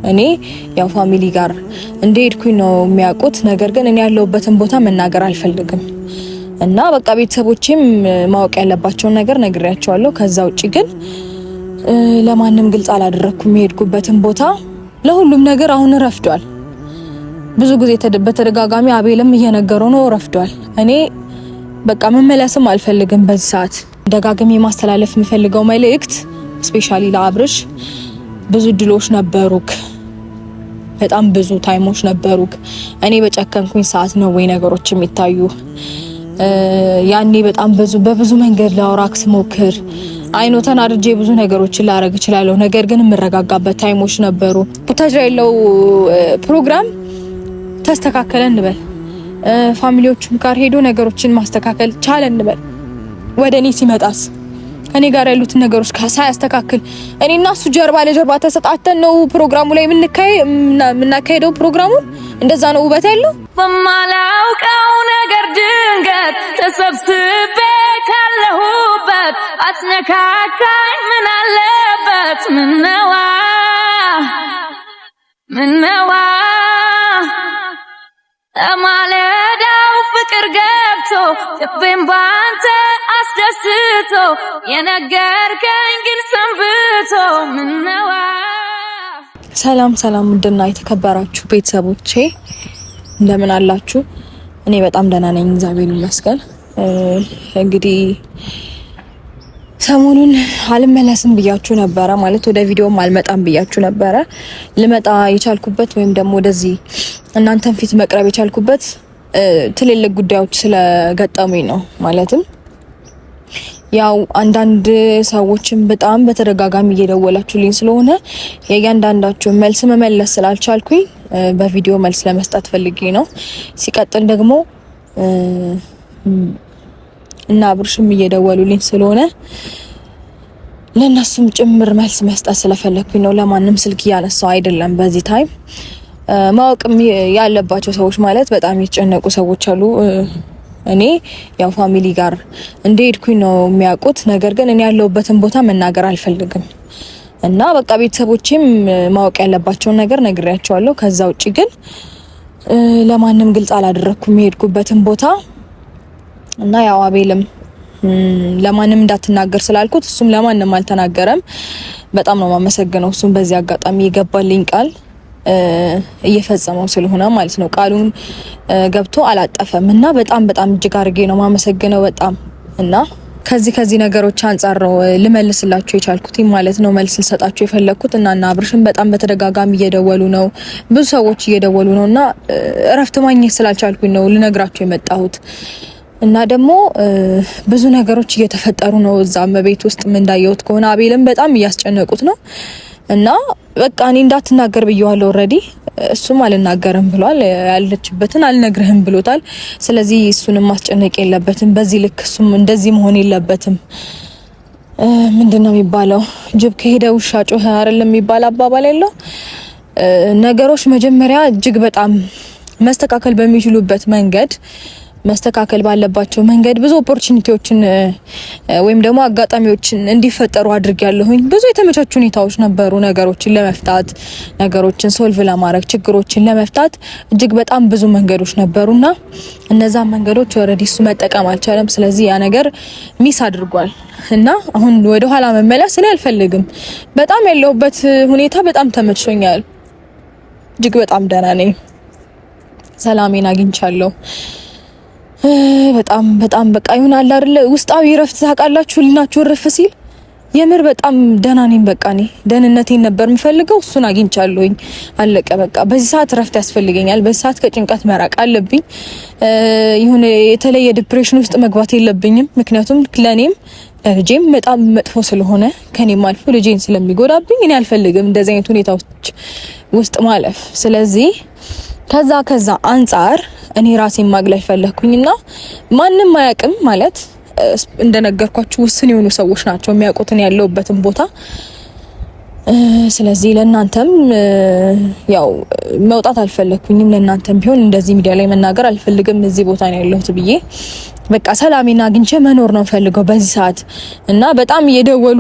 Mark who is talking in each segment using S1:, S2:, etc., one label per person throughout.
S1: እኔ ያው ፋሚሊ ጋር እንደሄድኩኝ ነው የሚያውቁት። ነገር ግን እኔ ያለሁበትን ቦታ መናገር አልፈልግም እና በቃ ቤተሰቦቼም ማወቅ ያለባቸውን ነገር ነግሬያቸዋለሁ። ከዛ ውጪ ግን ለማንም ግልጽ አላደረኩም የሄድኩበትን ቦታ። ለሁሉም ነገር አሁን ረፍዷል። ብዙ ጊዜ በተደጋጋሚ አቤልም እየነገረው ነው ረፍዷል። እኔ በቃ መመለስም አልፈልግም። በዚህ ሰዓት ደጋግሜ ማስተላለፍ የምፈልገው መልእክት ስፔሻሊ ለአብርሽ ብዙ ድሎች ነበሩክ፣ በጣም ብዙ ታይሞች ነበሩክ። እኔ በጨከንኩኝ ሰዓት ነው ወይ ነገሮች የሚታዩ? ያኔ በጣም በብዙ መንገድ ላውራክ ስሞክር አይኖ ተናድጄ ብዙ ነገሮችን ላረግ እችላለሁ። ነገር ግን የምረጋጋበት ታይሞች ነበሩ። ቡታጅራ ያለው ፕሮግራም ተስተካከለ እንበል፣ ፋሚሊዎቹም ጋር ሄዶ ነገሮችን ማስተካከል ቻለ እንበል። ወደኔ ሲመጣስ እኔ ጋር ያሉት ነገሮች ሳያስተካክል እኔና እሱ ጀርባ ለጀርባ ተሰጣተን ነው ፕሮግራሙ ላይ የምናካሄደው። ፕሮግራሙን እንደዛ ነው ውበት ያለው። በማላውቀው ነገር ድንገት ተሰብስቤ ካለሁበት አትነካካኝ ምን አለበት? ምነዋ ማለዳው ፍቅር ገብቶ ልቤን ባንተ አስደስቶ የነገርከኝ ግን ሰንብቶ ምነዋ። ሰላም ውድና የተከበራችሁ ቤተሰቦቼ እንደምን አላችሁ? እኔ በጣም ደህና ነኝ፣ እግዚአብሔር ይመስገን። እንግዲህ ሰሞኑን አልመለስም ብያችሁ ነበረ፣ ማለት ወደ ቪዲዮም አልመጣም ብያችሁ ነበረ። ልመጣ የቻልኩበት ወይም ደግሞ ወደዚህ እናንተን ፊት መቅረብ የቻልኩበት ትልልቅ ጉዳዮች ስለገጠሙኝ ነው። ማለትም ያው አንዳንድ ሰዎችን በጣም በተደጋጋሚ እየደወላችሁልኝ ስለሆነ የእያንዳንዳችሁን መልስ መመለስ ስላልቻልኩኝ በቪዲዮ መልስ ለመስጠት ፈልጌ ነው። ሲቀጥል ደግሞ እና አብርሽም እየደወሉልኝ ስለሆነ ለነሱም ጭምር መልስ መስጠት ስለፈለኩኝ ነው። ለማንም ስልክ እያነሳው አይደለም። በዚህ ታይም ማወቅም ያለባቸው ሰዎች ማለት በጣም የተጨነቁ ሰዎች አሉ። እኔ ያው ፋሚሊ ጋር እንደሄድኩኝ ነው የሚያውቁት። ነገር ግን እኔ ያለሁበትን ቦታ መናገር አልፈልግም እና በቃ ቤተሰቦቼም ማወቅ ያለባቸውን ነገር ነግሬያቸዋለሁ። ከዛ ውጪ ግን ለማንም ግልጽ አላደረኩም የሄድኩበትን ቦታ እና ያው አቤልም ለማንም እንዳትናገር ስላልኩት እሱም ለማንም አልተናገረም። በጣም ነው ማመሰግነው። እሱም በዚህ አጋጣሚ የገባልኝ ቃል እየፈጸመው ስለሆነ ማለት ነው። ቃሉን ገብቶ አላጠፈም እና በጣም እጅግ አድርጌ ነው ማመሰግነው በጣም። እና ከዚህ ነገሮች አንፃር ነው ልመልስላችሁ የቻልኩት ማለት ነው፣ መልስ ልሰጣችሁ የፈለኩት። እና አብርሽም በጣም በተደጋጋሚ እየደወሉ ነው፣ ብዙ ሰዎች እየደወሉ ነው እና እረፍት ማግኘት ስላልቻልኩኝ ነው ልነግራችሁ የመጣሁት። እና ደግሞ ብዙ ነገሮች እየተፈጠሩ ነው እዛም ቤት ውስጥ እንዳየሁት ከሆነ አቤልም በጣም እያስጨነቁት ነው። እና በቃ እኔ እንዳትናገር ብየዋለሁ ኦልሬዲ። እሱም አልናገርም ብሏል። ያለችበትን አልነግርህም ብሎታል። ስለዚህ እሱንም ማስጨነቅ የለበትም በዚህ ልክ፣ እሱም እንደዚህ መሆን የለበትም። ምንድነው የሚባለው? ጅብ ከሄደ ውሻ ጮኸ አይደለም የሚባል አባባል ያለው። ነገሮች መጀመሪያ እጅግ በጣም መስተካከል በሚችሉበት መንገድ መስተካከል ባለባቸው መንገድ ብዙ ኦፖርቹኒቲዎችን ወይም ደግሞ አጋጣሚዎችን እንዲፈጠሩ አድርጌያለሁኝ። ብዙ የተመቻቹ ሁኔታዎች ነበሩ ነገሮችን ለመፍታት፣ ነገሮችን ሶልቭ ለማድረግ፣ ችግሮችን ለመፍታት እጅግ በጣም ብዙ መንገዶች ነበሩና እነዛ መንገዶች ኦልሬዲ እሱ መጠቀም አልቻለም። ስለዚህ ያ ነገር ሚስ አድርጓል እና አሁን ወደ ኋላ መመለስ እኔ አልፈልግም። በጣም ያለሁበት ሁኔታ በጣም ተመችቶኛል። እጅግ በጣም ደህና ነኝ። ሰላሜን አግኝቻለሁ። በጣም በቃ ይሁን አይደለ ውስጣዊ ረፍት ታውቃላችሁ። ልናችሁ ረፍ ሲል የምር በጣም ደህና ነኝ። በቃ እኔ ደህንነቴን ነበር የምፈልገው፣ እሱን አግኝቻለሁኝ። አለቀ በቃ። በዚህ ሰዓት ረፍት ያስፈልገኛል። በዚህ ሰዓት ከጭንቀት መራቅ አለብኝ። ይሁን የተለየ ዲፕሬሽን ውስጥ መግባት የለብኝም። ምክንያቱም ለኔም ለልጄም በጣም መጥፎ ስለሆነ ከኔም አልፎ ልጄን ስለሚጎዳብኝ እኔ አልፈልግም እንደዚህ አይነት ሁኔታዎች ውስጥ ማለፍ። ስለዚህ ከዛ አንፃር እኔ ራሴን ማግለል ፈለኩኝና ማንም አያውቅም ማለት እንደነገርኳችሁ ውስን የሆኑ ሰዎች ናቸው የሚያውቁትን ያለውበትን ቦታ ስለዚህ ለእናንተም ያው መውጣት አልፈለኩኝም። ለእናንተም ቢሆን እንደዚህ ሚዲያ ላይ መናገር አልፈልግም። እዚህ ቦታ ነው ያለሁት ብዬ በቃ ሰላሜና አግኝቼ መኖር ነው ፈልገው በዚህ ሰዓት እና በጣም እየደወሉ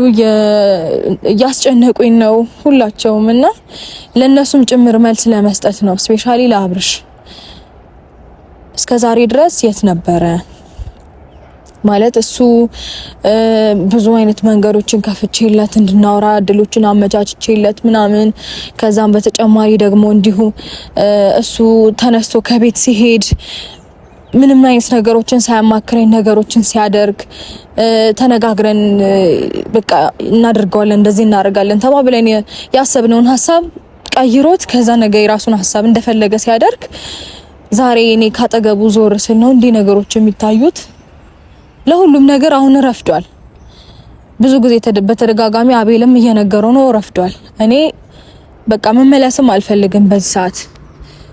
S1: እያስጨነቁኝ ነው ሁላቸውም እና ለነሱም ጭምር መልስ ለመስጠት ነው። ስፔሻሊ ለአብርሽ እስከዛሬ ድረስ የት ነበረ ማለት እሱ ብዙ አይነት መንገዶችን ከፍቼለት እንድናወራ እድሎችን አመቻችቼለት ምናምን ከዛም በተጨማሪ ደግሞ እንዲሁ እሱ ተነስቶ ከቤት ሲሄድ ምንም አይነት ነገሮችን ሳያማክረኝ ነገሮችን ሲያደርግ ተነጋግረን በቃ እናደርጋለን እንደዚህ እናደርጋለን ተባብለን ያሰብነውን ሀሳብ ቀይሮት ከዛ ነገ የራሱን ሀሳብ እንደፈለገ ሲያደርግ ዛሬ እኔ ካጠገቡ ዞር ስል ነው እንዲህ ነገሮች የሚታዩት። ለሁሉም ነገር አሁን ረፍዷል። ብዙ ጊዜ በተደጋጋሚ አቤልም እየነገረው ነው ረፍዷል። እኔ በቃ መመለስም አልፈልግም በዚህ ሰዓት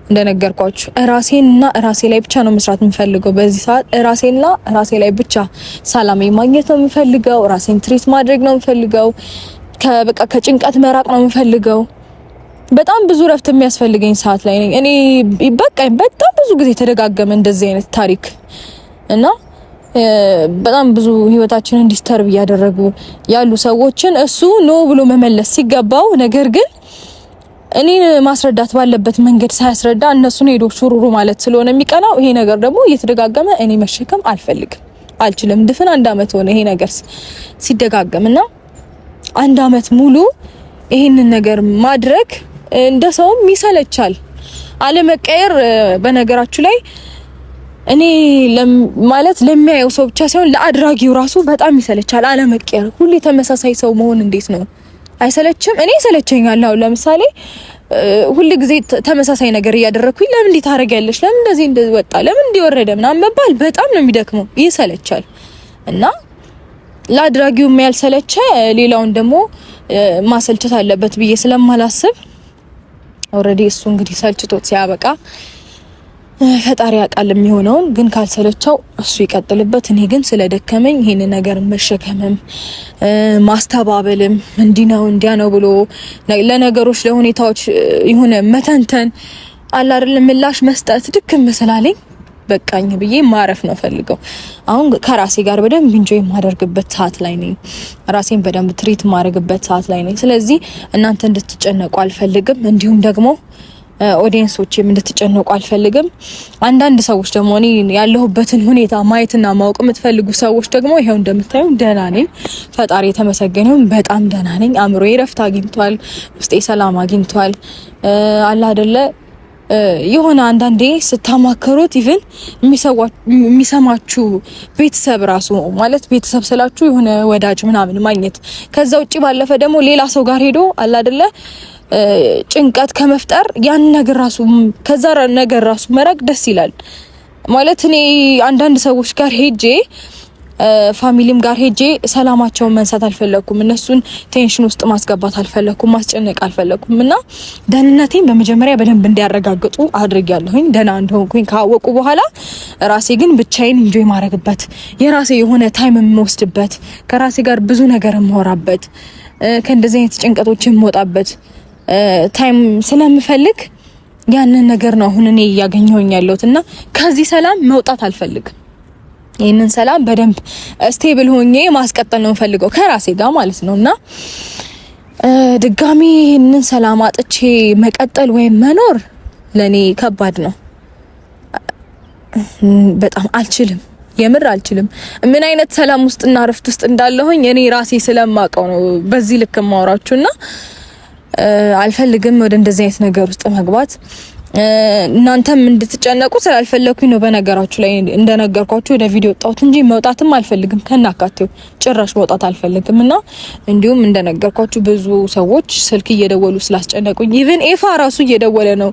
S1: እንደነገርኳችሁ ራሴና ራሴ ላይ ብቻ ነው መስራት የምፈልገው። በዚህ ሰዓት ራሴና ራሴ ላይ ብቻ ሰላም ማግኘት ነው የምፈልገው። ራሴን ትሪት ማድረግ ነው የምፈልገው። በቃ ከጭንቀት መራቅ ነው የምፈልገው። በጣም ብዙ ረፍት የሚያስፈልገኝ ሰዓት ላይ ነኝ እኔ። በቃ በጣም ብዙ ጊዜ ተደጋገመ እንደዚህ አይነት ታሪክ እና በጣም ብዙ ህይወታችንን ዲስተርብ እያደረጉ ያሉ ሰዎችን እሱ ኖ ብሎ መመለስ ሲገባው ነገር ግን እኔን ማስረዳት ባለበት መንገድ ሳያስረዳ እነሱን ሄዶ ሹሩሩ ማለት ስለሆነ የሚቀናው ይሄ ነገር ደግሞ እየተደጋገመ እኔ መሸከም አልፈልግም፣ አልችልም። ድፍን 1 አመት ሆነ ይሄ ነገር ሲደጋገምና 1 አመት ሙሉ ይሄንን ነገር ማድረግ እንደ ሰውም ይሰለቻል። አለመቀየር በነገራችሁ ላይ እኔ ማለት ለሚያየው ሰው ብቻ ሳይሆን ለአድራጊው ራሱ በጣም ይሰለቻል። አለመቀየር ሁሌ ተመሳሳይ ሰው መሆን እንዴት ነው? አይሰለችም? እኔ ይሰለቸኛል። አሁን ለምሳሌ ሁሉ ጊዜ ተመሳሳይ ነገር እያደረኩኝ ለምን እንዴት ታረጋለሽ? ለምን እንደዚህ ወጣ? ለምን እንዲወረደ ምናምን መባል በጣም ነው የሚደክመው፣ ይሰለቻል። እና ለአድራጊው ያልሰለቸ ሌላውን ደግሞ ማሰልቸት አለበት ብዬ ስለማላስብ ኦሬዲ እሱ እንግዲህ ሰልችቶት ሲያበቃ ፈጣሪ ያውቃል የሚሆነውን። ግን ካልሰለቸው እሱ ይቀጥልበት። እኔ ግን ስለደከመኝ ይሄን ነገር መሸከምም ማስተባበልም እንዲህ ነው እንዲያ ነው ብሎ ለነገሮች ለሁኔታዎች የሆነ መተንተን አለ አይደል ምላሽ መስጠት ድክም ስላለኝ በቃኝ ብዬ ማረፍ ነው ፈልገው። አሁን ከራሴ ጋር በደንብ ኢንጆይ ማደርግበት ሰዓት ላይ ነኝ። ራሴን በደንብ ትሪት ማድረግበት ሰዓት ላይ ነኝ። ስለዚህ እናንተ እንድትጨነቁ አልፈልግም። እንዲሁም ደግሞ ኦዲየንሶቼም እንድትጨነቁ አልፈልግም። አንዳንድ ሰዎች ደግሞ እኔ ያለሁበትን ሁኔታ ማየትና ማወቅ የምትፈልጉ ሰዎች ደግሞ ይሄው እንደምታዩ ደህና ነኝ፣ ፈጣሪ የተመሰገነው በጣም ደህና ነኝ። አእምሮዬ ረፍት አግኝቷል፣ ውስጤ ሰላም አግኝቷል። አላ አይደለ የሆነ አንዳንዴ ስታማከሩት ኢቭን የሚሰማችሁ ቤተሰብ ራሱ ማለት ቤተሰብ ስላችሁ የሆነ ወዳጅ ምናምን ማግኘት ከዛ ውጪ ባለፈ ደግሞ ሌላ ሰው ጋር ሄዶ አላ አይደለ ጭንቀት ከመፍጠር ያን ነገር ራሱ ከዛ ነገር ራሱ መራቅ ደስ ይላል። ማለት እኔ አንዳንድ ሰዎች ጋር ሄጄ ፋሚሊም ጋር ሄጄ ሰላማቸውን መንሳት አልፈለኩም፣ እነሱን ቴንሽን ውስጥ ማስገባት አልፈለኩም፣ ማስጨነቅ አልፈለኩም እና ደህንነቴን በመጀመሪያ በደንብ እንዲያረጋግጡ አድርጌያለሁኝ። ደህና እንደሆንኩኝ ካወቁ በኋላ ራሴ ግን ብቻዬን ኢንጆይ ማድረግበት የራሴ የሆነ ታይም የምወስድበት ከራሴ ጋር ብዙ ነገር የምወራበት ከእንደዚህ አይነት ጭንቀቶች የምወጣበት ታይም ስለምፈልግ ያንን ነገር ነው አሁን እኔ እያገኘሁኝ ያለሁት እና ከዚህ ሰላም መውጣት አልፈልግም። ይሄንን ሰላም በደንብ ስቴብል ሆኜ ማስቀጠል ነው ፈልገው ከራሴ ጋር ማለት ነውና ድጋሚ ይሄንን ሰላም አጥቼ መቀጠል ወይም መኖር ለኔ ከባድ ነው። በጣም አልችልም፣ የምር አልችልም። ምን አይነት ሰላም ውስጥና ረፍት ውስጥ እንዳለሁኝ እኔ ራሴ ስለማውቀው ነው በዚህ ልክ ማውራችሁና አልፈልግም ወደ እንደዚህ አይነት ነገር ውስጥ መግባት። እናንተም እንድትጨነቁ ስላልፈለኩኝ ነው በነገራችሁ ላይ እንደነገርኳችሁ ወደ ቪዲዮ ወጣሁት እንጂ መውጣትም አልፈልግም። ከናካቴው ጭራሽ መውጣት አልፈልግም እና እንዲሁም እንደነገርኳችሁ ብዙ ሰዎች ስልክ እየደወሉ ስላስጨነቁኝ ኢቭን ኤፋ ራሱ እየደወለ ነው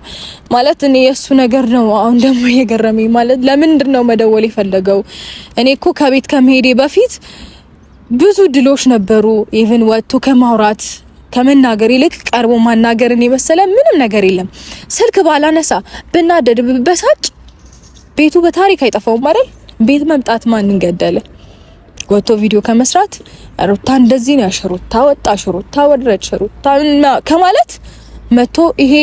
S1: ማለት እኔ የሱ ነገር ነው አሁን ደግሞ እየገረመኝ ማለት ለምንድን ነው መደወል የፈለገው? እኔ እኮ ከቤት ከመሄዴ በፊት ብዙ ድሎች ነበሩ። ኢቭን ወጥቶ ከማውራት ከመናገር ይልቅ ቀርቦ ማናገርን የመሰለ ምንም ነገር የለም። ስልክ ባላነሳ ብናደድ በሳጭ ቤቱ በታሪክ አይጠፋውም አይደል? ቤት መምጣት ማንን ገደለ? ወጥቶ ቪዲዮ ከመስራት ሩታ እንደዚህ ነው ሩታ ወጣሽ፣ ሩታ ወረድሽ፣ ሩታ ከማለት መቶ ይሄ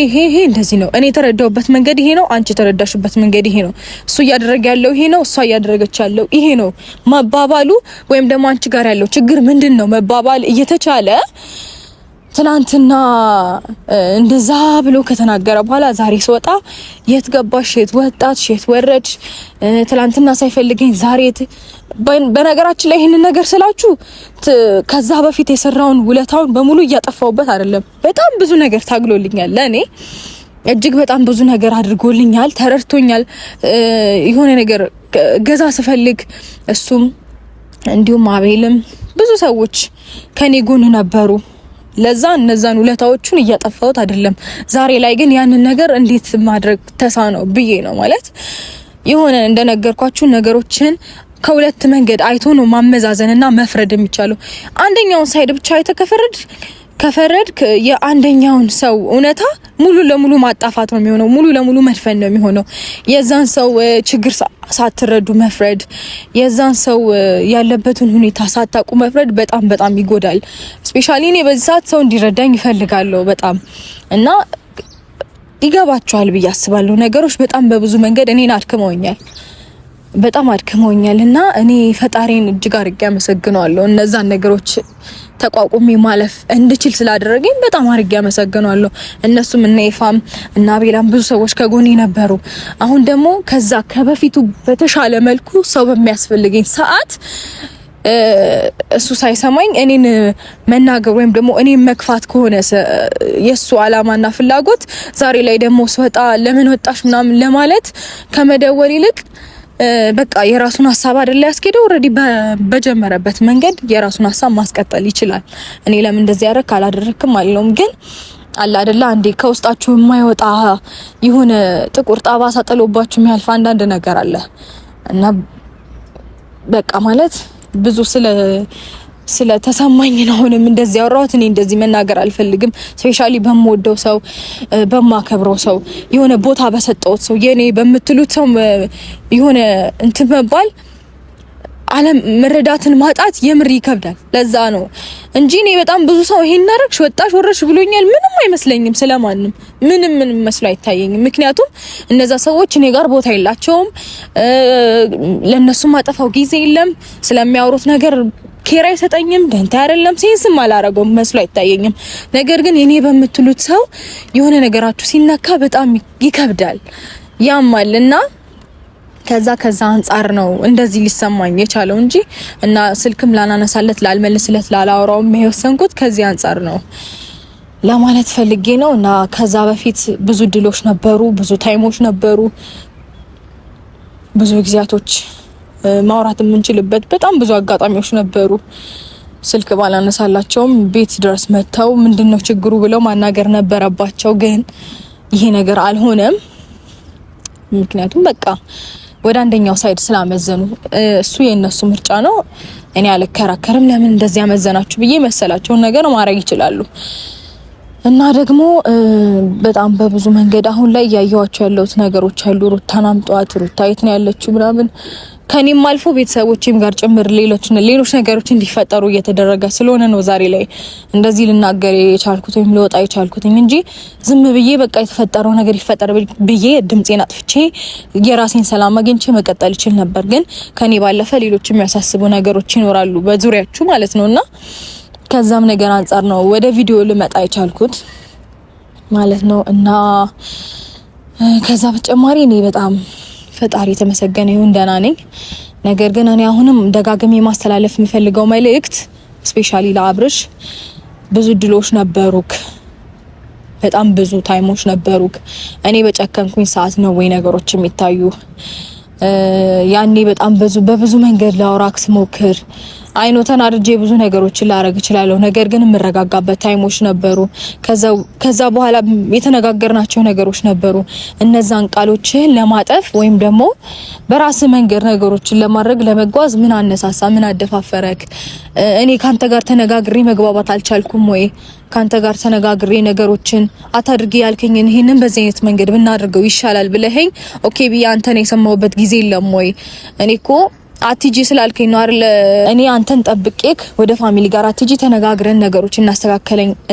S1: እንደዚህ ነው፣ እኔ የተረዳውበት መንገድ ይሄ ነው፣ አንቺ የተረዳሽበት መንገድ ይሄ ነው፣ እሱ እያደረገ ያለው ይሄ ነው፣ እሷ እያደረገች ያለው ይሄ ነው መባባሉ ወይም ደግሞ አንቺ ጋር ያለው ችግር ምንድነው መባባል እየተቻለ ትናንትና እንደዛ ብሎ ከተናገረ በኋላ ዛሬ ስወጣ የት ገባሽ፣ የት ወጣች፣ የት ወረድሽ፣ ትናንትና ሳይፈልገኝ ዛሬ በነገራችን ላይ ይሄንን ነገር ስላችሁ ከዛ በፊት የሰራውን ውለታውን በሙሉ እያጠፋውበት አይደለም። በጣም ብዙ ነገር ታግሎልኛል፣ ለኔ እጅግ በጣም ብዙ ነገር አድርጎልኛል፣ ተረድቶኛል። የሆነ ነገር ገዛ ስፈልግ እሱም እንዲሁም አቤልም ብዙ ሰዎች ከኔ ጎን ነበሩ። ለዛ እነዛን ውለታዎቹን እያጠፋሁት አይደለም። ዛሬ ላይ ግን ያንን ነገር እንዴት ማድረግ ተሳነው ብዬ ነው ማለት የሆነ እንደነገርኳችሁ ነገሮችን ከሁለት መንገድ አይቶ ነው ማመዛዘንና መፍረድ የሚቻለው። አንደኛውን ሳይድ ብቻ ከፈረድክ የአንደኛውን ሰው እውነታ ሙሉ ለሙሉ ማጣፋት ነው የሚሆነው፣ ሙሉ ለሙሉ መድፈን ነው የሚሆነው። የዛን ሰው ችግር ሳትረዱ መፍረድ፣ የዛን ሰው ያለበትን ሁኔታ ሳታውቁ መፍረድ በጣም በጣም ይጎዳል። ስፔሻሊ እኔ በዚህ ሰዓት ሰው እንዲረዳኝ ይፈልጋለሁ በጣም እና ይገባቸዋል ብዬ አስባለሁ። ነገሮች በጣም በብዙ መንገድ እኔን አድክመውኛል እና እኔ ፈጣሪን እጅግ አድርጌ አመሰግነዋለሁ። እነዛን ነገሮች ተቋቁሜ ማለፍ እንድችል ስላደረገኝ በጣም አድርጌ አመሰግነዋለሁ። እነሱም እነ ይፋም እና ቤላም ብዙ ሰዎች ከጎኔ ነበሩ። አሁን ደግሞ ከዛ ከበፊቱ በተሻለ መልኩ ሰው በሚያስፈልገኝ ሰዓት እሱ ሳይሰማኝ እኔን መናገር ወይም ደግሞ እኔን መክፋት ከሆነ የሱ አላማና ፍላጎት ዛሬ ላይ ደግሞ ስወጣ ለምን ወጣሽ ምናምን ለማለት ከመደወል ይልቅ በቃ የራሱን ሀሳብ አይደለ ያስኬደው ኦሬዲ በጀመረበት መንገድ የራሱን ሀሳብ ማስቀጠል ይችላል። እኔ ለምን እንደዚህ ያደረክ አላደረክም አልለውም፣ ግን አለ አይደለ አንዴ ከውስጣችሁ የማይወጣ የሆነ ጥቁር ጠባሳ ጥሎባችሁ የሚያልፍ አንዳንድ ነገር አለ እና በቃ ማለት ብዙ ስለ ተሰማኝ ነው አሁንም እንደዚህ ያወራሁት። እኔ እንደዚህ መናገር አልፈልግም። ስፔሻሊ በምወደው ሰው በማከብረው ሰው የሆነ ቦታ በሰጠውት ሰው የኔ በምትሉት ሰው የሆነ እንትን መባል ዓለም መረዳትን ማጣት የምር ይከብዳል። ለዛ ነው እንጂ እኔ በጣም ብዙ ሰው ይሄን አደረግሽ ወጣሽ ወረሽ ብሎኛል። ምንም አይመስለኝም፣ ስለማንም ምንም መስሎ አይታየኝም። ምክንያቱም እነዛ ሰዎች እኔ ጋር ቦታ የላቸውም፣ ለነሱ ማጠፋው ጊዜ የለም፣ ስለሚያወሩት ነገር ኬራ አይሰጠኝም፣ ደንታ አይደለም፣ ሴንስም አላረገውም መስሎ አይታየኝም። ነገር ግን እኔ በምትሉት ሰው የሆነ ነገራችሁ ሲነካ በጣም ይከብዳል፣ ያማልና ከዛ አንጻር ነው እንደዚህ ሊሰማኝ የቻለው እንጂ እና ስልክም ላናነሳለት ላልመልስለት ላላወራውም የወሰንኩት ከዚህ አንጻር ነው ለማለት ፈልጌ ነው። እና ከዛ በፊት ብዙ ድሎች ነበሩ፣ ብዙ ታይሞች ነበሩ፣ ብዙ ጊዜያቶች ማውራት የምንችልበት በጣም ብዙ አጋጣሚዎች ነበሩ። ስልክ ባላነሳላቸውም ቤት ድረስ መጥተው ምንድነው ችግሩ ብለው ማናገር ነበረባቸው። ግን ይሄ ነገር አልሆነም። ምክንያቱም በቃ ወደ አንደኛው ሳይድ ስላመዘኑ እሱ የነሱ ምርጫ ነው። እኔ አልከራከርም። ለምን እንደዚህ ያመዘናችሁ ብዬ መሰላቸውን ነገር ማድረግ ይችላሉ። እና ደግሞ በጣም በብዙ መንገድ አሁን ላይ ያያዩዋቸው ያለውት ነገሮች አሉ። ሩታን አምጧት፣ ሩታ የት ነው ያለችው ምናምን ከኔም አልፎ ቤተሰቦቼም ጋር ጭምር ሌሎች ነገሮች እንዲፈጠሩ እየተደረገ ስለሆነ ነው ዛሬ ላይ እንደዚህ ልናገር የቻልኩት ወይም ልወጣ የቻልኩት እንጂ ዝም ብዬ በቃ የተፈጠረው ነገር ይፈጠር ብዬ ድምጼን አጥፍቼ የራሴን ሰላም አግኝቼ መቀጠል ይችል ነበር። ግን ከኔ ባለፈ ሌሎች የሚያሳስቡ ነገሮች ይኖራሉ በዙሪያችሁ ማለት ነውና ከዛም ነገር አንፃር ነው ወደ ቪዲዮ ልመጣ የቻልኩት ማለት ነው። እና ከዛ በተጨማሪ እኔ በጣም ፈጣሪ የተመሰገነ ይሁን ደህና ነኝ። ነገር ግን እኔ አሁንም ደጋግሜ ማስተላለፍ የምፈልገው መልእክት ስፔሻሊ ለአብርሽ ብዙ ድሎች ነበሩክ፣ በጣም ብዙ ታይሞች ነበሩክ። እኔ በጨከንኩኝ ሰዓት ነው ወይ ነገሮች የሚታዩ? ያኔ በጣም በብዙ መንገድ ላውራክ ስሞክር አይኖ ተናድጄ ብዙ ነገሮችን ላረግ እችላለሁ። ነገር ግን የምረጋጋበት ታይሞች ነበሩ። ከዛ በኋላ የተነጋገርናቸው ነገሮች ነበሩ። እነዛን ቃሎችን ለማጠፍ ወይም ደግሞ በራስ መንገድ ነገሮችን ለማድረግ ለመጓዝ ምን አነሳሳ? ምን አደፋፈረክ? እኔ ካንተ ጋር ተነጋግሬ መግባባት አልቻልኩም ወይ? ካንተ ጋር ተነጋግሬ ነገሮችን አታድርጊ ያልከኝን ይሄንን በዚህ አይነት መንገድ ብናደርገው ይሻላል ብለኸኝ ኦኬ ብዬ አንተን የሰማሁበት ጊዜ የለም ወይ? እኔ እኮ አትጂ ስላልከኝ ነው አይደል? እኔ አንተን ጠብቄክ ወደ ፋሚሊ ጋር አትጂ ተነጋግረን ነገሮች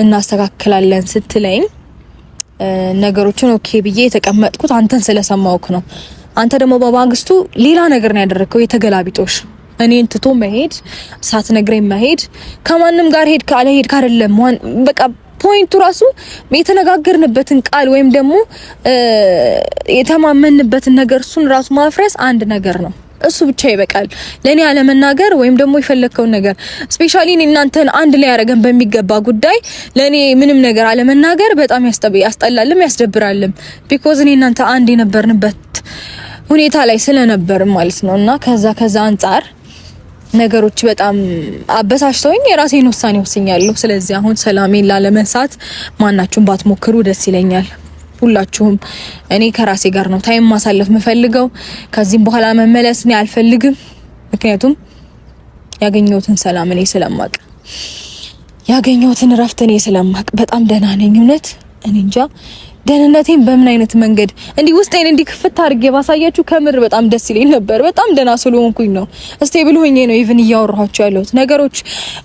S1: እናስተካክላለን ስትለኝ ነገሮችን ኦኬ ብዬ የተቀመጥኩት አንተን ስለሰማውክ ነው። አንተ ደግሞ በማግስቱ ሌላ ነገር ነው ያደረከው፣ የተገላቢጦሽ እኔን ትቶ መሄድ፣ ሳትነግረኝ መሄድ፣ ከማንም ጋር ሄድ ካለ ሄድ ካደለም በቃ ፖይንቱ ራሱ የተነጋገርንበትን ቃል ወይም ደግሞ የተማመንበትን ነገር እሱን ራሱ ማፍረስ አንድ ነገር ነው። እሱ ብቻ ይበቃል ለኔ አለመናገር ወይም ደግሞ የፈለከውን ነገር ስፔሻሊ እናንተን አንድ ላይ ያረገን በሚገባ ጉዳይ ለኔ ምንም ነገር አለመናገር በጣም ያስጠላልም ያስደብራልም። ቢኮዝ እኔ እናንተ አንድ የነበርንበት ሁኔታ ላይ ስለነበር ማለት ነውና ከዛ አንፃር ነገሮች በጣም አበሳጭተውኝ የራሴን ውሳኔ ወስኛለሁ። ስለዚህ አሁን ሰላሜን ላለመንሳት ማናችሁም ባትሞክሩ ደስ ይለኛል። ሁላችሁም እኔ ከራሴ ጋር ነው ታይም ማሳለፍ የምፈልገው። ከዚህም በኋላ መመለስ እኔ አልፈልግም። ምክንያቱም ያገኘሁትን ሰላም እኔ ስለማቅ፣ ያገኘሁትን እረፍት እኔ ስለማቅ በጣም ደህና ነኝ። እውነት እኔ እንጃ ደህንነቴን በምን አይነት መንገድ እንዲህ ውስጤን እንዲህ ክፍት አድርጌ ባሳያችሁ ከምር በጣም ደስ ይለኝ ነበር። በጣም ደህና ስለሆንኩኝ ነው ስቴብል ሆኜ ነው ኢቭን እያወራኋችሁ ያለሁት። ነገሮች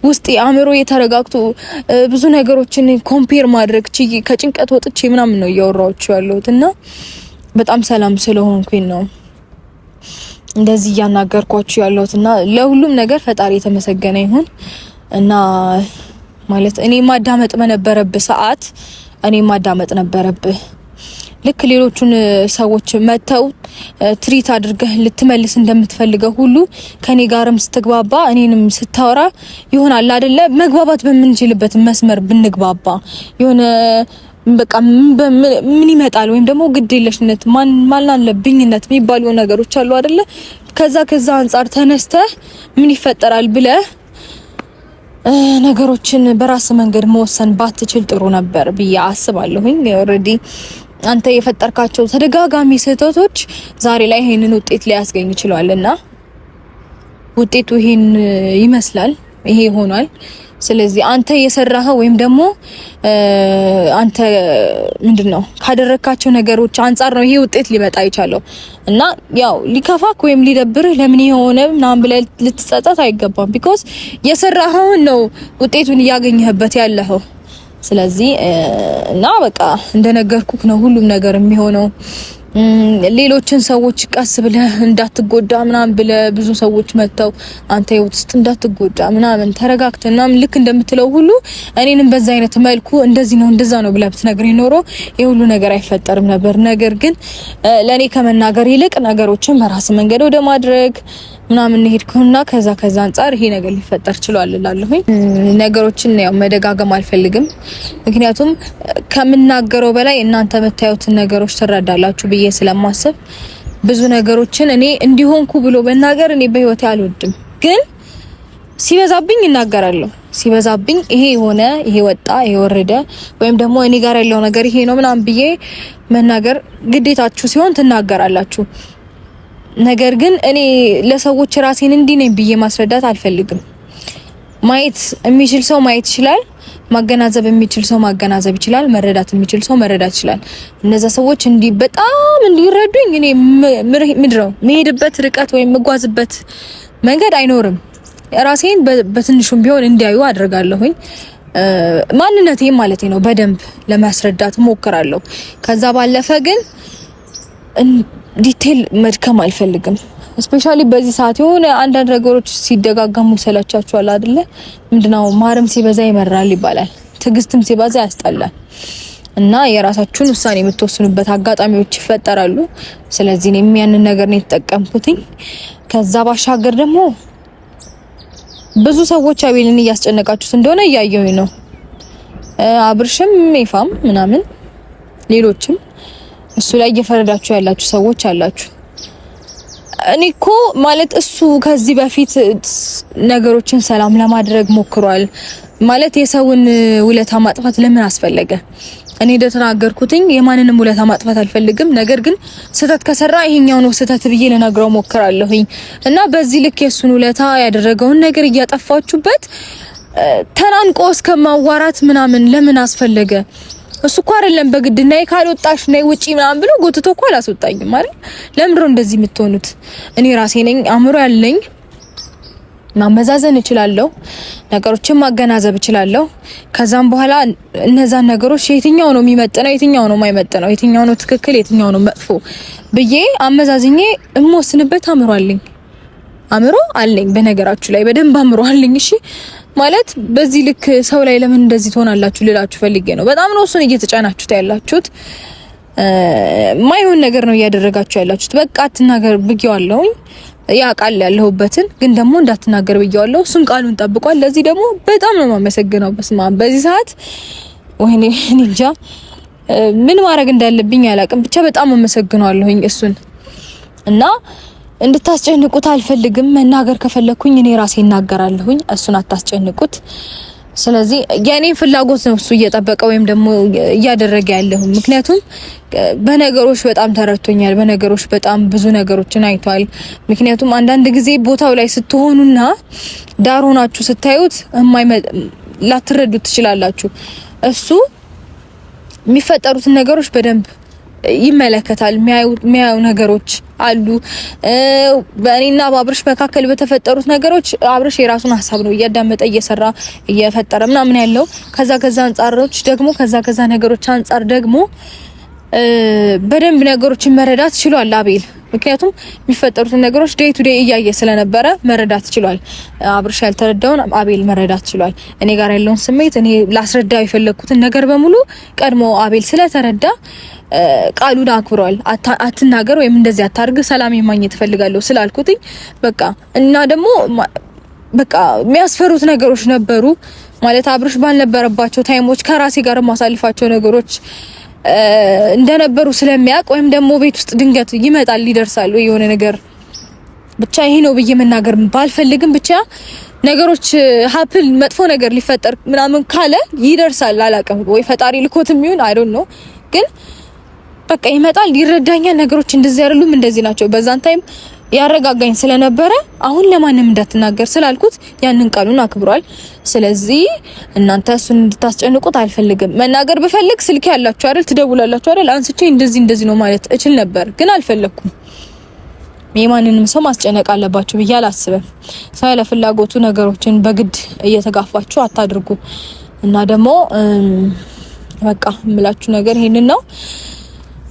S1: ውስጤ አእምሮ የተረጋግቶ ብዙ ነገሮችን ኮምፔር ማድረግ ችዬ ከጭንቀት ወጥቼ ምናምን ነው እያወራኋችሁ ያለሁት እና በጣም ሰላም ስለሆንኩኝ ነው እንደዚህ እያናገርኳችሁ ያለሁትና ለሁሉም ነገር ፈጣሪ የተመሰገነ ይሁን። እና ማለት እኔ ማዳመጥ በነበረብህ ሰዓት እኔ ማዳመጥ ነበረብህ። ልክ ሌሎቹን ሰዎች መተው ትሪት አድርገህ ልትመልስ እንደምትፈልገው ሁሉ ከኔ ጋርም ስትግባባ እኔንም ስታወራ ይሆናል አይደለ? መግባባት በምንችልበት መስመር ብንግባባ የሆነ በቃ ምን ይመጣል? ወይም ደግሞ ግዴለሽነት ማናለብኝነት የሚባሉ ነገሮች አሉ አይደለ? ከዛ አንፃር ተነስተህ ምን ይፈጠራል ብለህ ነገሮችን በራስ መንገድ መወሰን ባትችል ጥሩ ነበር ብዬ አስባለሁኝ። ኦሬዲ አንተ የፈጠርካቸው ተደጋጋሚ ስህተቶች ዛሬ ላይ ይሄንን ውጤት ሊያስገኝ ይችላልና ውጤቱ ይሄን ይመስላል፣ ይሄ ሆኗል። ስለዚህ አንተ የሰራኸው ወይም ደግሞ አንተ ምንድነው ካደረካቸው ነገሮች አንፃር ነው ይሄ ውጤት ሊመጣ ይቻለው እና ያው ሊከፋክ ወይም ሊደብርህ ለምን የሆነ ምናምን ብለህ ልትጸጸት አይገባም። ቢኮዝ የሰራኸው ነው ውጤቱን እያገኘህበት ያለኸው። ስለዚህ እና በቃ እንደነገርኩክ ነው ሁሉም ነገር የሚሆነው። ሌሎችን ሰዎች ቀስ ብለህ እንዳትጎዳ ምናምን ብለህ ብዙ ሰዎች መተው አንተ ህይወት ውስጥ እንዳትጎዳ ምናምን ተረጋግተና ልክ እንደምትለው ሁሉ እኔንም በዛ አይነት መልኩ እንደዚህ ነው እንደዛ ነው ብለህ ብትነግረኝ ኖሮ የሁሉ ነገር አይፈጠርም ነበር። ነገር ግን ለኔ ከመናገር ይልቅ ነገሮችን በራስ መንገድ ወደ ማድረግ ምናምን ሄድኩና ከዛ አንፃር ይሄ ነገር ሊፈጠር ችሏል እላለሁኝ። ነገሮችን ያው መደጋገም አልፈልግም። ምክንያቱም ከምናገረው በላይ እናንተ የምታዩትን ነገሮች ትረዳላችሁ ብዬ ስለማስብ ብዙ ነገሮችን እኔ እንዲሆንኩ ብሎ መናገር እኔ በህይወቴ አልወድም። ግን ሲበዛብኝ እናገራለሁ። ሲበዛብኝ ይሄ ሆነ፣ ይሄ ወጣ፣ ይሄ ወረደ ወይም ደግሞ እኔ ጋር ያለው ነገር ይሄ ነው ምናምን ብዬ መናገር ግዴታችሁ ሲሆን ትናገራላችሁ። ነገር ግን እኔ ለሰዎች ራሴን እንዲህ ነኝ ብዬ ማስረዳት አልፈልግም። ማየት የሚችል ሰው ማየት ይችላል። ማገናዘብ የሚችል ሰው ማገናዘብ ይችላል። መረዳት የሚችል ሰው መረዳት ይችላል። እነዛ ሰዎች እንዲህ በጣም እንዲረዱኝ እኔ ምድረው መሄድበት ርቀት ወይም መጓዝበት መንገድ አይኖርም። ራሴን በትንሹም ቢሆን እንዲያዩ አድርጋለሁኝ። ማንነቴ ማለት ነው በደንብ ለማስረዳት ሞክራለሁ። ከዛ ባለፈ ግን ዲቴል መድከም አልፈልግም። ስፔሻሊ በዚህ ሰዓት የሆነ አንዳንድ ነገሮች ሲደጋገሙ ይሰላቻችኋል አይደለ? ምንድነው ማርም ሲበዛ ይመራል ይባላል። ትዕግስትም ሲበዛ ያስጠላል። እና የራሳችሁን ውሳኔ የምትወስኑበት አጋጣሚዎች ይፈጠራሉ። ስለዚህ እኔም ያንን ነገር ነው የተጠቀምኩትኝ። ከዛ ባሻገር ደግሞ ብዙ ሰዎች አቤልን እያስጨነቃችሁት እንደሆነ እያየሁኝ ነው። አብርሽም ይፋም ምናምን ሌሎችም እሱ ላይ እየፈረዳችሁ ያላችሁ ሰዎች አላችሁ። እኔ እኮ ማለት እሱ ከዚህ በፊት ነገሮችን ሰላም ለማድረግ ሞክሯል። ማለት የሰውን ውለታ ማጥፋት ለምን አስፈለገ? እኔ እንደተናገርኩትኝ የማንንም ውለታ ማጥፋት አልፈልግም። ነገር ግን ስህተት ከሰራ ይሄኛው ነው ስህተት ብዬ ልነግረው ሞክራለሁኝ እና በዚህ ልክ የሱን ውለታ ያደረገውን ነገር እያጠፋችሁበት ተናንቆ እስከማዋራት ምናምን ለምን አስፈለገ? እሱ እኮ አይደለም በግድ ነይ ካልወጣሽ ነይ ውጪ ምናምን ብሎ ጎትቶ እኮ አላስወጣኝም አይደል? ለምንድን ነው እንደዚህ የምትሆኑት? እኔ ራሴ ነኝ አእምሮ ያለኝ፣ ማመዛዘን እችላለሁ፣ ነገሮችን ማገናዘብ እችላለሁ። ከዛም በኋላ እነዛን ነገሮች የትኛው ነው የሚመጥነው፣ የትኛው ነው የማይመጥነው፣ የትኛው ነው ትክክል፣ የትኛው ነው መጥፎ ብዬ አመዛዝኜ እምወስንበት አእምሮ አለኝ። በነገራችሁ ላይ በደንብ አእምሮ አለኝ። እሺ ማለት በዚህ ልክ ሰው ላይ ለምን እንደዚህ ትሆናላችሁ ልላችሁ ፈልጌ ነው። በጣም ነው እሱን እየተጫናችሁት ያላችሁት። ማይሆን ነገር ነው እያደረጋችሁ ያላችሁት። በቃ አትናገር ብዬዋለሁኝ። ያ ቃል ያለሁበትን ግን ደግሞ እንዳትናገር ብዬዋለሁ። እሱም ቃሉን ጠብቋል። ለዚህ ደግሞ በጣም ነው የማመሰግነው። በስማ በዚህ ሰዓት ወይኔ እንጃ ምን ማድረግ እንዳለብኝ አላቅም። ብቻ በጣም አመሰግናለሁኝ እሱን እና እንድታስጨንቁት አልፈልግም። መናገር ከፈለኩኝ እኔ ራሴ እናገራለሁኝ። እሱን አታስጨንቁት። ስለዚህ የኔ ፍላጎት ነው እሱ እየጠበቀ ወይም ደግሞ እያደረገ ያለው። ምክንያቱም በነገሮች በጣም ተረድቶኛል። በነገሮች በጣም ብዙ ነገሮችን አይቷል። ምክንያቱም አንዳንድ ጊዜ ቦታው ላይ ስትሆኑና ዳር ሆናችሁ ስታዩት ላትረዱት ትችላላችሁ። እሱ የሚፈጠሩትን ነገሮች በደንብ ይመለከታል። የሚያዩ ነገሮች አሉ። በእኔና በአብርሽ መካከል በተፈጠሩት ነገሮች አብርሽ የራሱን ሀሳብ ነው እያዳመጠ እየሰራ እየፈጠረ ምናምን ያለው። ከዛ አንጻሮች ደግሞ ከዛ ነገሮች አንጻር ደግሞ በደንብ ነገሮችን መረዳት ችሏል አቤል። ምክንያቱም የሚፈጠሩትን ነገሮች ዴይ ቱ ዴይ እያየ ስለነበረ መረዳት ችሏል። አብርሽ ያልተረዳውን አቤል መረዳት ችሏል። እኔ ጋር ያለውን ስሜት እኔ ላስረዳው የፈለኩትን ነገር በሙሉ ቀድሞ አቤል ስለተረዳ ቃሉን አክብሯል። አትናገር ወይም እንደዚህ አታርግ፣ ሰላም ማግኘት እፈልጋለሁ ስላልኩትኝ በቃ እና ደግሞ በቃ የሚያስፈሩት ነገሮች ነበሩ ማለት አብርሽ ባልነበረባቸው ታይሞች ከራሴ ጋር ማሳልፋቸው ነገሮች እንደነበሩ ስለሚያውቅ ወይም ደግሞ ቤት ውስጥ ድንገት ይመጣል ይደርሳል ወይ የሆነ ነገር ብቻ ይሄ ነው ብዬ መናገር ባልፈልግም ብቻ ነገሮች ሀፕል መጥፎ ነገር ሊፈጠር ምናምን ካለ ይደርሳል። አላውቅም ወይ ፈጣሪ ልኮትም ይሁን አይ ዶንት ኖ ግን በቃ ይመጣል፣ ይረዳኛል። ነገሮች እንደዚህ አይደሉም እንደዚህ ናቸው። በዛን ታይም ያረጋጋኝ ስለነበረ አሁን ለማንም እንዳትናገር ስላልኩት ያንን ቃሉን አክብሯል። ስለዚህ እናንተ እሱን እንድታስጨንቁት አልፈልግም። መናገር ብፈልግ ስልክ ያላችሁ አይደል ትደውላላችሁ አይደል አንስቼ እንደዚህ ነው ማለት እችል ነበር፣ ግን አልፈለኩም። የማንንም ሰው ማስጨነቅ አለባችሁ ብዬ አላስብም። ሳይለ ፍላጎቱ ነገሮችን በግድ እየተጋፋችሁ አታድርጉ። እና ደግሞ በቃ የምላችሁ ነገር ይሄንን ነው።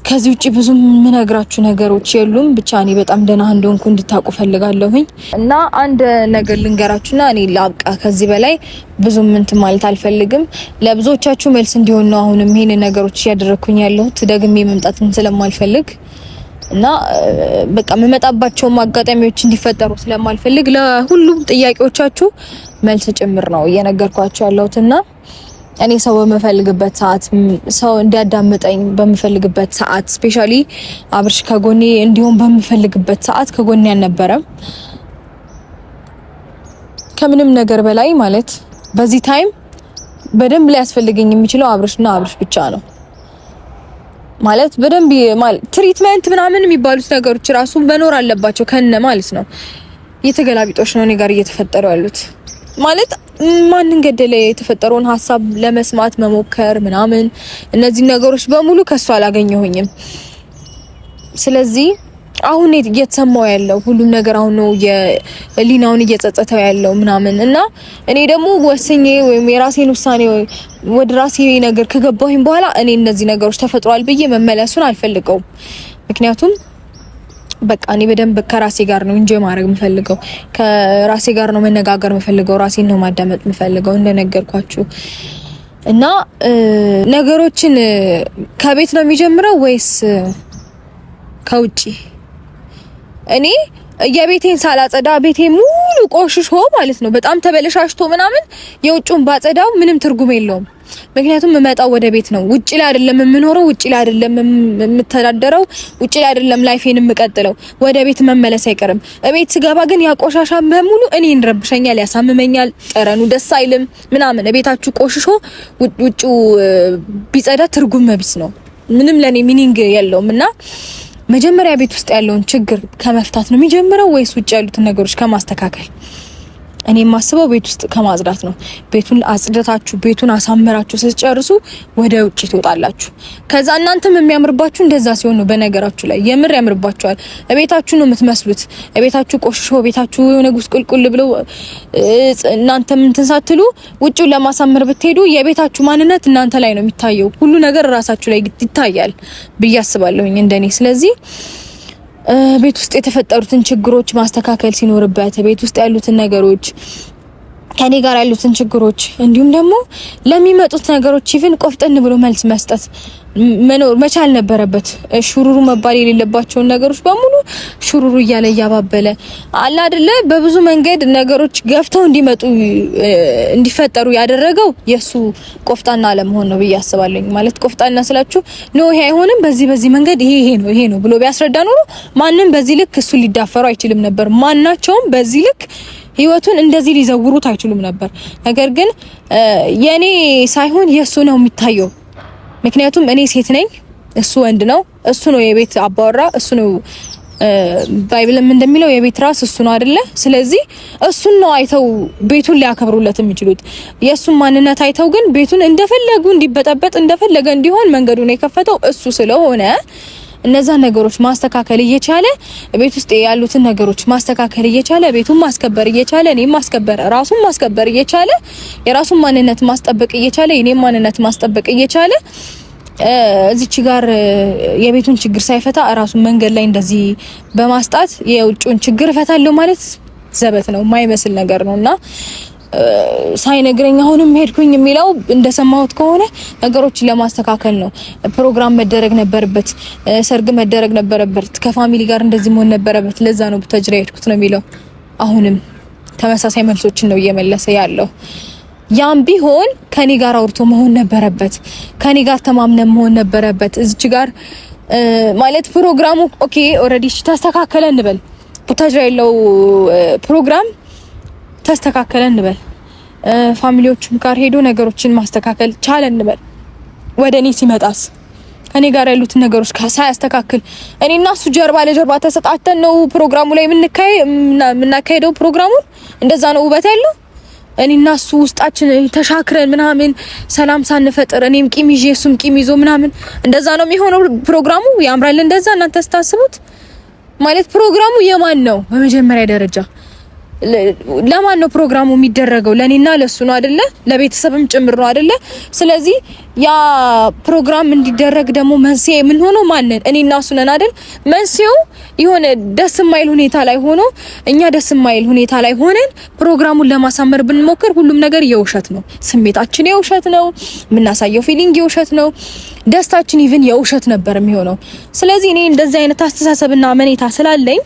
S1: ከዚህ ውጪ ብዙ ምነግራችሁ ነገሮች የሉም። ብቻ እኔ በጣም ደህና እንደሆንኩ እንድታውቁ ፈልጋለሁኝ። እና አንድ ነገር ልንገራችሁና እኔ ላብቃ። ከዚህ በላይ ብዙ እንትን ማለት አልፈልግም። ለብዙዎቻችሁ መልስ እንዲሆን ነው አሁንም ይሄን ነገሮች እያደረኩኝ ያለሁት ደግሜ መምጣትን ስለማልፈልግ እና በቃ መመጣባቸው አጋጣሚዎች እንዲፈጠሩ ስለማልፈልግ ለሁሉም ጥያቄዎቻችሁ መልስ ጭምር ነው እየነገርኳችሁ ያለሁትና እኔ ሰው በመፈልግበት ሰዓት ሰው እንዲያዳምጠኝ በመፈልግበት ሰዓት ስፔሻሊ አብርሽ ከጎኔ እንዲሆን በመፈልግበት ሰዓት ከጎኔ አልነበረም። ከምንም ነገር በላይ ማለት በዚህ ታይም በደንብ ሊያስፈልገኝ የሚችለው አብርሽና አብርሽ ብቻ ነው። ማለት በደንብ ማለት ትሪትመንት ምናምን የሚባሉት ነገሮች ራሱ መኖር አለባቸው ከነ ማለት ነው። የተገላቢጦሽ ነው እኔ ጋር እየተፈጠሩ ያሉት ማለት ማንን ገደለ የተፈጠረውን ሀሳብ ለመስማት መሞከር ምናምን እነዚህ ነገሮች በሙሉ ከሷ አላገኘሁኝም። ስለዚህ አሁን እየተሰማው ያለው ሁሉም ነገር አሁን ነው የሊናውን እየጸጸተው ያለው ምናምን እና እኔ ደግሞ ወስኜ ወይም የራሴን ውሳኔ ወደ ራሴ ነገር ከገባሁኝ በኋላ እኔ እነዚህ ነገሮች ተፈጥሯል ብዬ መመለሱን አልፈልገውም። ምክንያቱም በቃ እኔ በደንብ ከራሴ ጋር ነው እንጂ ማድረግ የምፈልገው ከራሴ ጋር ነው መነጋገር የምፈልገው ራሴን ነው ማዳመጥ የምፈልገው እንደነገርኳችሁ። እና ነገሮችን ከቤት ነው የሚጀምረው ወይስ ከውጪ? እኔ የቤቴን ሳላጸዳ ቤቴ ሙሉ ቆሽሾ ማለት ነው በጣም ተበለሻሽቶ ምናምን የውጭውን ባጸዳው ምንም ትርጉም የለውም። ምክንያቱም የምመጣው ወደ ቤት ነው። ውጪ ላይ አይደለም የምኖረው፣ ውጪ ላይ አይደለም የምተዳደረው፣ ውጪ ላይ አይደለም ላይፌን የምቀጥለው። ወደ ቤት መመለስ አይቀርም። እቤት ስገባ ግን ያቆሻሻ በሙሉ እኔን ረብሸኛል፣ ያሳምመኛል፣ ጠረኑ ደስ አይልም ምናምን። ቤታችሁ ቆሽሾ ውጪው ቢጸዳ ትርጉም ቢስ ነው፣ ምንም ለኔ ሚኒንግ የለውም። እና መጀመሪያ ቤት ውስጥ ያለውን ችግር ከመፍታት ነው የሚጀምረው ወይስ ውጪ ያሉትን ነገሮች ከማስተካከል? እኔ የማስበው ቤት ውስጥ ከማጽዳት ነው። ቤቱን አጽድታችሁ ቤቱን አሳምራችሁ ስትጨርሱ ወደ ውጪ ትወጣላችሁ። ከዛ እናንተም የሚያምርባችሁ እንደዛ ሲሆን ነው። በነገራችሁ ላይ የምር ያምርባችኋል። ቤታችሁ ነው የምትመስሉት። ቤታችሁ ቆሽሾ ቤታችሁ የሆነ ጉስቁልቁል ብለው እናንተም እንትን ሳትሉ ውጪውን ለማሳመር ብትሄዱ የቤታችሁ ማንነት እናንተ ላይ ነው የሚታየው። ሁሉ ነገር ራሳችሁ ላይ ይታያል ብዬ አስባለሁኝ እንደኔ። ስለዚህ ቤት ውስጥ የተፈጠሩትን ችግሮች ማስተካከል ሲኖርበት ቤት ውስጥ ያሉትን ነገሮች ከኔ ጋር ያሉትን ችግሮች እንዲሁም ደግሞ ለሚመጡት ነገሮች ኢቭን ቆፍጠን ብሎ መልስ መስጠት መኖር መቻል ነበረበት። ሹሩሩ መባል የሌለባቸውን ነገሮች በሙሉ ሹሩሩ እያለ እያባበለ አለ አይደለ። በብዙ መንገድ ነገሮች ገፍተው እንዲመጡ እንዲፈጠሩ ያደረገው የሱ ቆፍጣና አለመሆን ነው ብዬ አስባለሁ። ማለት ቆፍጣና ስላችሁ ነው ይሄ አይሆንም፣ በዚህ መንገድ ይሄ ነው ብሎ ቢያስረዳ ኖሮ ማንንም በዚህ ልክ እሱ ሊዳፈሩ አይችልም ነበር። ማናቸውም በዚህ ልክ ህይወቱን እንደዚህ ሊዘውሩት አይችሉም ነበር። ነገር ግን የኔ ሳይሆን የሱ ነው የሚታየው። ምክንያቱም እኔ ሴት ነኝ፣ እሱ ወንድ ነው። እሱ ነው የቤት አባወራ፣ እሱ ነው ባይብልም እንደሚለው የቤት ራስ እሱ ነው አይደለ? ስለዚህ እሱን ነው አይተው ቤቱን ሊያከብሩለት የሚችሉት። የሱን ማንነት አይተው ግን ቤቱን እንደፈለጉ እንዲበጠበጥ እንደፈለገ እንዲሆን መንገዱን የከፈተው እሱ ስለሆነ እነዛ ነገሮች ማስተካከል እየቻለ ቤት ውስጥ ያሉትን ነገሮች ማስተካከል እየቻለ ቤቱን ማስከበር እየቻለ እኔም ማስከበር ራሱን ማስከበር እየቻለ የራሱን ማንነት ማስጠበቅ እየቻለ የኔም ማንነት ማስጠበቅ እየቻለ እዚች ጋር የቤቱን ችግር ሳይፈታ ራሱን መንገድ ላይ እንደዚህ በማስጣት የውጭውን ችግር እፈታለሁ ማለት ዘበት ነው፣ የማይመስል ነገር ነውና ሳይነግረኝ አሁንም ሄድኩኝ የሚለው እንደሰማሁት ከሆነ ነገሮችን ለማስተካከል ነው። ፕሮግራም መደረግ ነበረበት፣ ሰርግ መደረግ ነበረበት፣ ከፋሚሊ ጋር እንደዚህ መሆን ነበረበት። ለዛ ነው ቡታጅራ ሄድኩት ነው የሚለው። አሁንም ተመሳሳይ መልሶችን ነው እየመለሰ ያለው። ያም ቢሆን ከኔ ጋር አውርቶ መሆን ነበረበት፣ ከኔ ጋር ተማምነን መሆን ነበረበት። እዚች ጋር ማለት ፕሮግራሙ ኦኬ ኦሬዲ ተስተካከለ እንበል፣ ቡታጅራ ያለው ፕሮግራም ተስተካከለ እንበል፣ ፋሚሊዎቹም ጋር ሄዶ ነገሮችን ማስተካከል ቻለ እንበል። ወደኔ ሲመጣስ እኔ ጋር ያሉት ነገሮች ሳያስተካክል እኔና እሱ ጀርባ ለጀርባ ተሰጣተን ነው ፕሮግራሙ ላይ የምናካሄደው። ፕሮግራሙን እንደዛ ነው ውበት ያለው። እኔና እሱ ውስጣችን ተሻክረን ምናምን ሰላም ሳንፈጥር እኔም ቂም ይዤ እሱም ቂም ይዞ ምናምን እንደዛ ነው የሚሆነው ፕሮግራሙ። ያምራል እንደዛ እናንተ ስታስቡት። ማለት ፕሮግራሙ የማን ነው? በመጀመሪያ ደረጃ ለማን ነው ፕሮግራሙ የሚደረገው? ለኔና ለሱ ነው አይደለ? ለቤተሰብም ጭምር ነው አይደለ? ስለዚህ ያ ፕሮግራም እንዲደረግ ደግሞ መንስኤ ምን ሆኖ ማንን? እኔና እሱ ነን አይደል? መንስኤው የሆነ ደስ የማይል ሁኔታ ላይ ሆኖ እኛ ደስ የማይል ሁኔታ ላይ ሆነን ፕሮግራሙን ለማሳመር ብንሞክር ሁሉም ነገር የውሸት ነው። ስሜታችን የውሸት ነው፣ የምናሳየው ፊሊንግ የውሸት ነው፣ ደስታችን ኢቭን የውሸት ነበር የሚሆነው። ስለዚህ እኔ እንደዚህ አይነት አስተሳሰብና አመኔታ ስላለኝ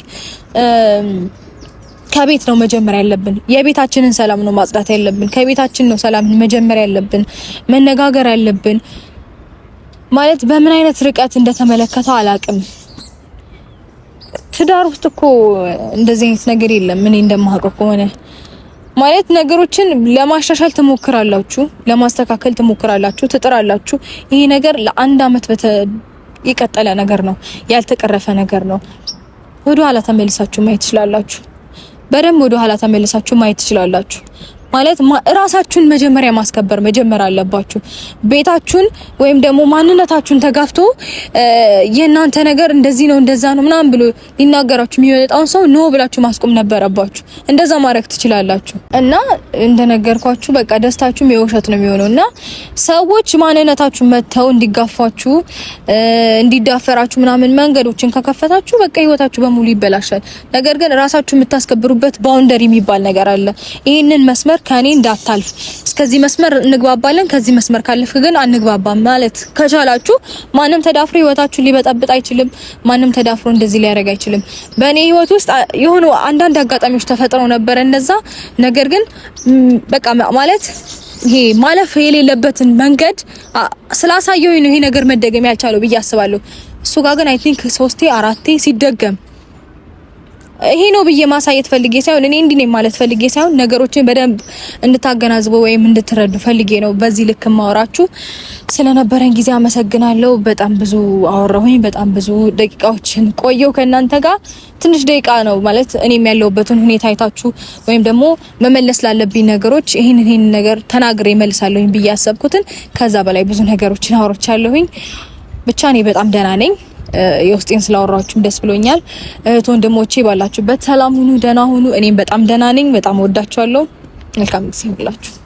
S1: ከቤት ነው መጀመሪያ ያለብን። የቤታችንን ሰላም ነው ማጽዳት ያለብን። ከቤታችን ነው ሰላም መጀመሪያ ያለብን፣ መነጋገር ያለብን። ማለት በምን አይነት ርቀት እንደተመለከተው አላቅም። ትዳር ውስጥ እኮ እንደዚህ አይነት ነገር የለም። እኔ እንደማውቀው ከሆነ ማለት ነገሮችን ለማሻሻል ትሞክራላችሁ፣ ለማስተካከል ትሞክራላችሁ፣ ትጥራላችሁ። ይሄ ነገር ለአንድ አመት የቀጠለ ነገር ነው፣ ያልተቀረፈ ነገር ነው። ወደ ኋላ ተመልሳችሁ ማየት ትችላላችሁ። በደንብ ወደ ኋላ ተመልሳችሁ ማየት ትችላላችሁ። ማለት ራሳችሁን መጀመሪያ ማስከበር መጀመር አለባችሁ። ቤታችሁን ወይም ደግሞ ማንነታችሁን ተጋፍቶ የእናንተ ነገር እንደዚህ ነው እንደዛ ነው ምናምን ብሎ ሊናገራችሁ የሚወጣውን ሰው ኖ ብላችሁ ማስቆም ነበረባችሁ። እንደዛ ማድረግ ትችላላችሁ። እና እንደነገርኳችሁ በቃ ደስታችሁም የውሸት ነው የሚሆነውና ሰዎች ማንነታችሁን መተው እንዲጋፋችሁ እንዲዳፈራችሁ ምናምን መንገዶችን ከከፈታችሁ በቃ ህይወታችሁ በሙሉ ይበላሻል። ነገር ግን ራሳችሁ የምታስከብሩበት ባውንደሪ የሚባል ነገር አለ። ይሄንን መስመር ከኔ እንዳታልፍ፣ እስከዚህ መስመር እንግባባለን፣ ከዚህ መስመር ካለፍክ ግን አንግባባም ማለት ከቻላችሁ ማንም ተዳፍሮ ህይወታችሁን ሊበጠብጥ አይችልም። ማንም ተዳፍሮ እንደዚህ ሊያደርግ አይችልም። በእኔ ህይወት ውስጥ የሆኑ አንዳንድ አጋጣሚዎች ተፈጥረው ነበር እንደዛ። ነገር ግን በቃ ማለት ይሄ ማለፍ የሌለበትን መንገድ ስላሳየው ነው ይሄ ነገር መደገም ያልቻለው ብዬ አስባለሁ። እሱ ጋር ግን አይ ቲንክ 3 4 ሲደገም ይሄ ነው ብዬ ማሳየት ፈልጌ ሳይሆን እኔ እንዲህ ነኝ ማለት ፈልጌ ሳይሆን ነገሮችን በደንብ እንድታገናዝቡ ወይም እንድትረዱ ፈልጌ ነው በዚህ ልክ ማወራችሁ። ስለነበረን ጊዜ አመሰግናለሁ። በጣም ብዙ አወራሁኝ። በጣም ብዙ ደቂቃዎችን ቆየው ከእናንተ ጋር። ትንሽ ደቂቃ ነው ማለት እኔም ያለሁበትን ሁኔታ አይታችሁ ወይም ደግሞ መመለስ ላለብኝ ነገሮች ይሄን ነገር ተናግሬ መልሳለሁኝ ብዬ ያሰብኩትን ከዛ በላይ ብዙ ነገሮችን አወራቻለሁኝ። ብቻ እኔ በጣም ደህና ነኝ። የውስጤን ስላወራችሁም ደስ ብሎኛል። እህት ወንድሞቼ ባላችሁበት ሰላም ሁኑ፣ ደህና ሁኑ። እኔም በጣም ደህና ነኝ። በጣም ወዳችኋለሁ። መልካም ጊዜ ይሁንላችሁ።